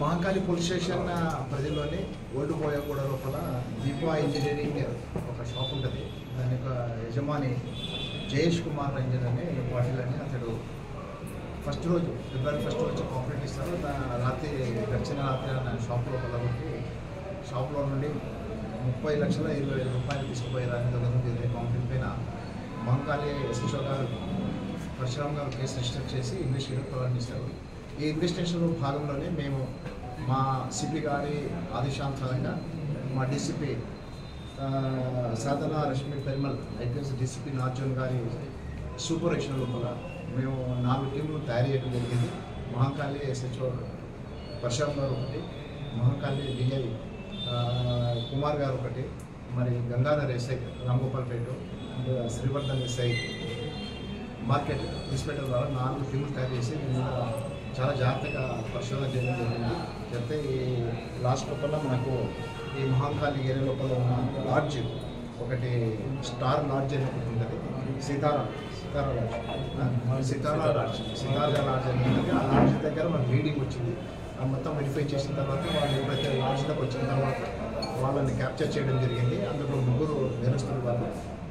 Mahankali police station పరిధిలోని old Boiguda లోపల Deepa engineering ఒక షాప్ ఉంటుంది. దాని యొక్క యజమాని జయేష్ కుమార్ ఇంజనీర్ అని పాటిల్ అని అతడు ఫస్ట్ రోజు ఫిబ్రవరి 1 వచ్చి కాంప్లైంట్ ఇస్తారు. రాత్రి గడిచిన రాత్రి నా షాప్ లోపల షాప్లో నుండి 30,20,000 రూపాయలు తీసుకుపోయేదాన్ని జరిగింది. కాంప్లైంట్ పైన మహంకాళి ఎస్హెచ్ఓ గారు పరశురామ్ గారు కేసు రిజిస్టర్ చేసి ఇన్వెస్టిగేషన్ ప్రారంభిస్తారు. ఈ ఇన్వెస్టిగేషన్లో భాగంలోనే మేము మా సిపి గారి ఆదేశానుసారంగా మా డీసీపీ సాధన రష్మి పెరిమల్ ఐపీఎస్ డీసీపీ నార్జన్ గారి సూపర్విజన్ లోపల మేము 4 టీంలు తయారు చేయడం జరిగింది. మహంకాళి ఎస్హెచ్ఓ పరశురామ్ గారు ఒకటి, మహంకాళి డిఐ కుమార్ గారు ఒకటి, మరి Gangadhar SI Ramgopalpet and Srivardhan SI market inspector ద్వారా 4 టీంలు తయారు చేసి మేము చాలా జాగ్రత్తగా పరిశోధన చేయడం జరిగింది. అయితే ఈ లాస్ట్ లోపల మనకు ఈ మహంకాళి ఏరియా లోపల ఉన్న లాడ్జ్ ఒకటి స్టార్ లాడ్జ్ అని ఒకటి ఉంటుంది. సితారా లాడ్జ్ అని ఉంటుంది. ఆ లాడ్జ్ దగ్గర మనకు రీడింగ్ వచ్చింది. మొత్తం వెరిఫై చేసిన తర్వాత వాళ్ళు ఎప్పుడైతే లాడ్జ్లోకి వచ్చిన తర్వాత వాళ్ళని క్యాప్చర్ చేయడం జరిగింది. అందులో 3 నేరస్తులు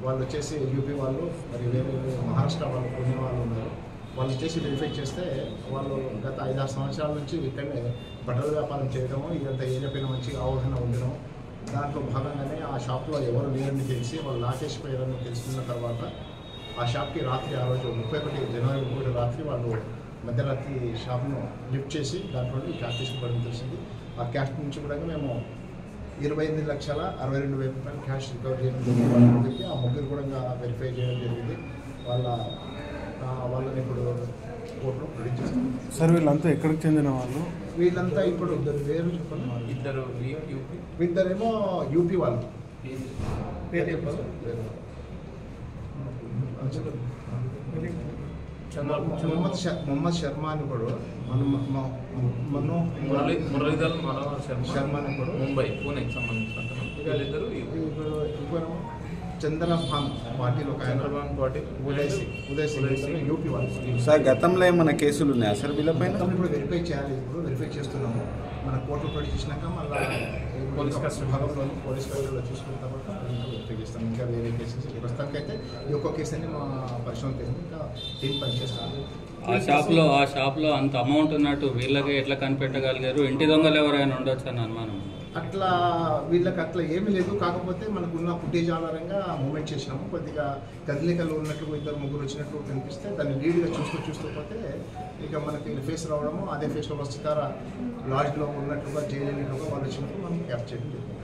వాళ్ళు వచ్చేసి యూపీ వాళ్ళు, మరి వేరే మహారాష్ట్ర వాళ్ళు కొన్ని వాళ్ళు ఉన్నారు. వాళ్ళు వచ్చేసి వెరిఫై చేస్తే వాళ్ళు గత 5-6 సంవత్సరాల నుంచి ఇక్కడనే బట్టల వ్యాపారం చేయడము, ఇదంతా ఏరియా పైన మంచి అవగాహన ఉండడం. దాంట్లో భాగంగానే ఆ షాప్లో ఎవరు లేరని తెలిసి వాళ్ళు లాకేసిపోయారని తెలుసుకున్న తర్వాత ఆ షాప్కి రాత్రి ఆ రోజు 31 జనవరి 3 రాత్రి వాళ్ళు మధ్యరాత్రి షాప్ను లిఫ్ట్ చేసి దాంట్లో క్యాష్ తీసుకోవడం తెలిసింది. ఆ క్యాష్ నుంచి కూడా మేము 28,62,000 రూపాయలు క్యాష్ రికవర్ చేయడం జరిగింది. ఆ ముగ్గురు కూడా వెరిఫై చేయడం జరిగింది. వాళ్ళని ఇప్పుడు కోర్టులో ప్రొడ్యూస్ చేస్తాం. సార్ వీళ్ళంతా ఎక్కడికి చెందిన వాళ్ళు? వీళ్ళంతా ఇప్పుడు పేరు చెప్పండి. ఇద్దరేమో యూపీ వాళ్ళు. మొహమ్మద్ శర్మా అని కూడా శర్మా అని కూడా ముంబై పూణేకి సంబంధించిన చంద్రభాన్ పార్టీలో ఉదయ్ యూపీ వాళ్ళు. సార్ గతంలో ఏమైనా కేసులు ఉన్నాయా సార్ వీళ్ళపైన? ఇప్పుడు వెరిఫై చేయాలి. ఇప్పుడు వెరిఫై చేస్తున్నాము. మన కోర్టులో ప్రొడ్యూస్ చేసినాక మళ్ళీ పోలీస్ భాగంలో పోలీస్ కస్టడీలో చూసుకున్న తర్వాత వెరిఫై చేస్తాం. ఇంకా వేరే కేసెస్ ప్రస్తుతానికి అయితే ఈ ఒక్క కేసు అని మా పరిశోధన ఇంకా టీం పనిచేస్తాను. ఆ షాప్లో అంత అమౌంట్ ఉన్నట్టు వీళ్ళకి ఎట్లా కనిపెట్టగలిగారు? ఇంటి దొంగలు ఎవరైనా ఉండొచ్చు అని అనుమానం. అట్లా వీళ్ళకి అట్లా ఏమీ లేదు. కాకపోతే మనకున్న ఫుటేజ్ ఆధారంగా మూమెంట్ చేసినాము. కొద్దిగా కదలికలు ఉన్నట్లు 2-3 వచ్చినట్లు కనిపిస్తే దాన్ని లీడ్గా చూస్తూ ఇక మనకి ఫేస్ రావడము, అదే ఫేస్లో వస్తారా లాడ్జ్లో ఉన్నట్లుగా జైలుగా వాళ్ళు వచ్చినప్పుడు మనం క్యాప్చర్ చేయడం జరిగింది.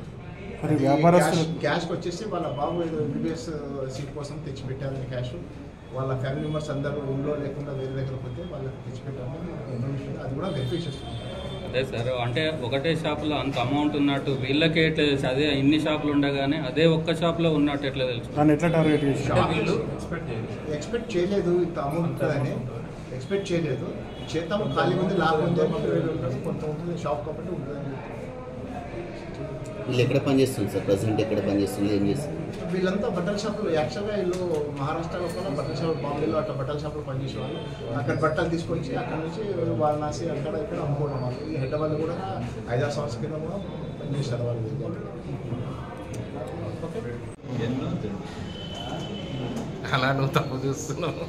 క్యాష్కి వచ్చేసి వాళ్ళ బాబు ఏదో ఎంబీబీఎస్ సీట్ కోసం తెచ్చిపెట్టారని క్యాష్. వాళ్ళ ఫ్యామిలీ మెంబర్స్ అందరూ ఇంట్లో లేకుండా వేరే దగ్గర పోతే వాళ్ళకి తెచ్చిపెట్టామని ఇన్ఫర్మేషన్. అది కూడా వెరిఫై చేస్తున్నాం. అదే సార్, అంటే ఒకటే షాప్లో అంత అమౌంట్ ఉన్నట్టు వీళ్ళకి ఎట్లా తెలుసు? అదే ఇన్ని షాపులు ఉండగానే అదే ఒక్క షాప్లో ఉన్నట్టు ఎట్లా తెలుసు? దాన్ని ఎట్లా టార్గెట్ ఎక్స్పెక్ట్ చేయలేదు. ఇంత అమౌంట్ ఉంటుందని ఎక్స్పెక్ట్ చేయలేదు. చేద్దాము, ఖాళీ ఉంది, లాభం ఉంది, కొంత ఉంటుంది షాప్ కాబట్టి ఉంటుందని. వీళ్ళు ఎక్కడ పనిచేస్తుంది సార్? ప్రెసెంట్ ఎక్కడ పనిచేస్తుంది? ఏం చేస్తుంది? వీళ్ళంతా బట్టల షాపులు. యాక్చువల్గా వీళ్ళు మహారాష్ట్రలో కూడా బట్టల షాప్, బాంబేలో అట్లా బట్టల షాపులు పనిచేసేవాళ్ళు. అక్కడ బట్టలు తీసుకొచ్చి అక్కడ నుంచి వారణాసి అక్కడ ఇక్కడ అమ్ముకోవడం వాళ్ళు. ఈ హైదరాబాద్ కూడా 5-6 సంవత్సరాల కింద కూడా పనిచేశారు వాళ్ళు. అలా నువ్వు తప్పు చూస్తున్నావు.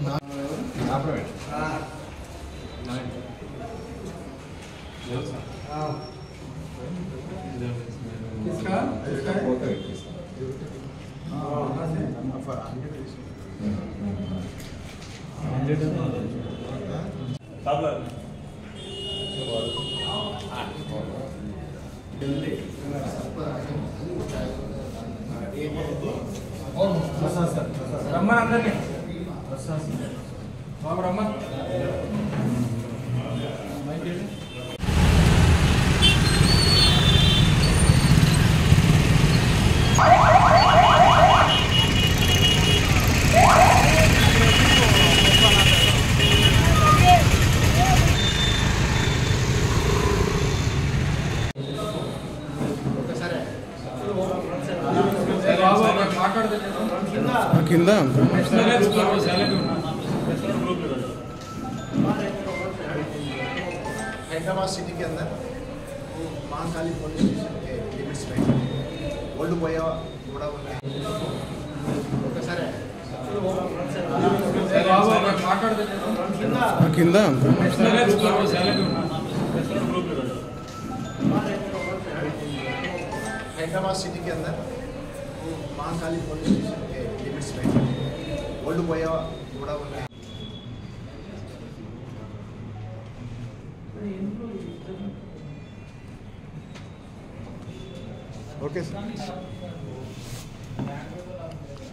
రమ్మని అందరినీ బాబు రమ్మని కింద हैदराबाद सिटी के अंदर महाकाली पुलिस स्टेशन के लिमिट्स में ओल्ड बोया बड़ा కింద हैदराबाद सिटी के अंदर महाकाली पुलिस स्टेशन के लिमिट्स में ओल्ड बोया बड़ा ఓకే సార్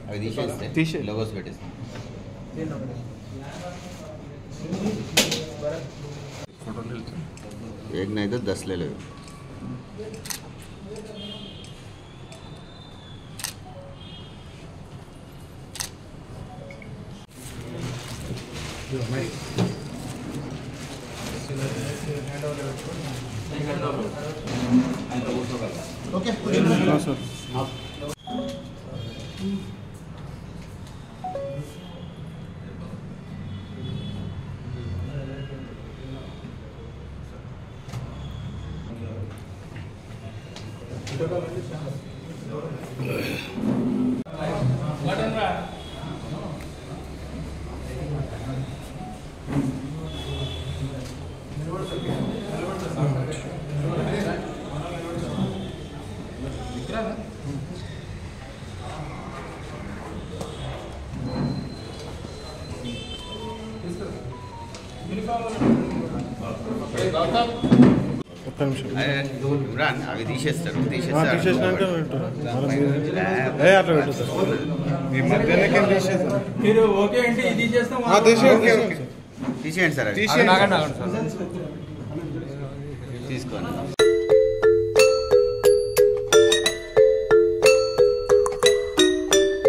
అవి తీసేస్తే తీసే లోగోస్ పెట్టేస్తాం. एक नहीं तो 10 ले लो. ओके సార్ ఒక్క నిమిషం ఇమ్రాన్ అవి తీసేస్తాడు. తీసేసినాక అట్లా పెట్టు సార్ ఈ మధ్యాహ్నం తీసేసాను మీరు ఓకే అంటే ఇది చేస్తాం తీసేయండి సార్. తీసేయండి తీసుకోండి.